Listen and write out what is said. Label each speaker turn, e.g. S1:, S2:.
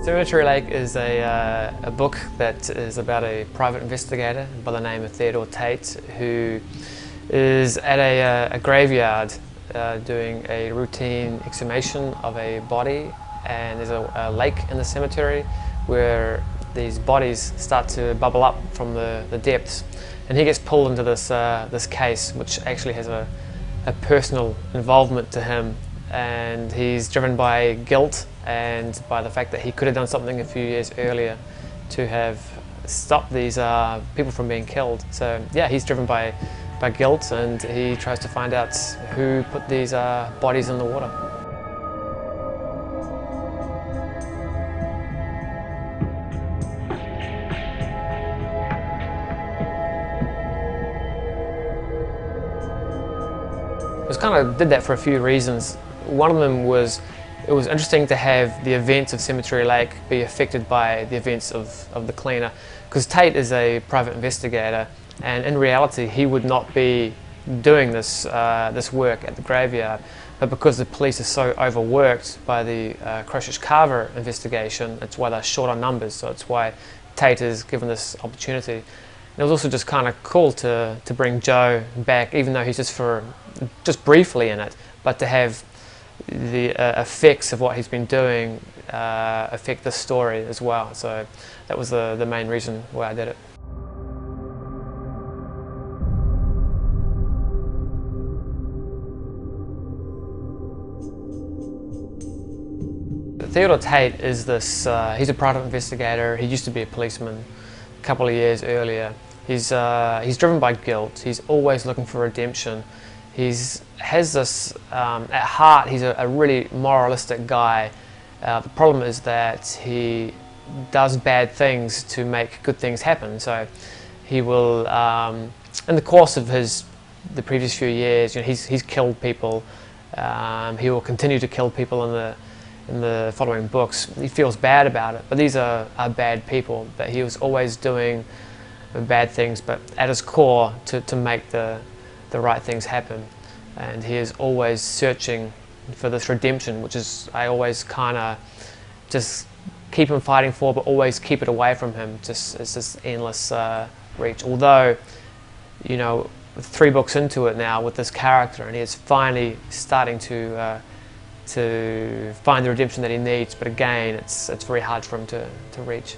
S1: Cemetery Lake is a book that is about a private investigator by the name of Theodore Tate, who is at a graveyard doing a routine exhumation of a body, and there's a lake in the cemetery where these bodies start to bubble up from the depths, and he gets pulled into this case, which actually has a personal involvement to him, and he's driven by guilt and by the fact that he could have done something a few years earlier to have stopped these people from being killed. So yeah, he's driven by guilt, and he tries to find out who put these bodies in the water. Did that for a few reasons. One of them was it was interesting to have the events of Cemetery Lake be affected by the events of the cleaner, because Tate is a private investigator, and in reality he would not be doing this work at the graveyard, but because the police are so overworked by the Christchurch Carver investigation, it's why they're short on numbers, so it's why Tate is given this opportunity. And it was also just kind of cool to bring Joe back, even though he's just briefly in it, but to have the effects of what he's been doing affect the story as well. So that was the main reason why I did it. Theodore Tate is this, he's a private investigator. He used to be a policeman a couple of years earlier. He's driven by guilt. He's always looking for redemption. Has this, at heart, he's a really moralistic guy. The problem is that he does bad things to make good things happen. So he will, in the course of the previous few years, he's killed people. He will continue to kill people in the following books. He feels bad about it, but these are bad people. That he was always doing bad things, but at his core to make the right things happen. And he is always searching for this redemption, which is, I always kind of just keep him fighting for, but always keep it away from him. It's this endless reach. Although, 3 books into it now with this character, and he is finally starting to find the redemption that he needs, but again, it's very hard for him to reach.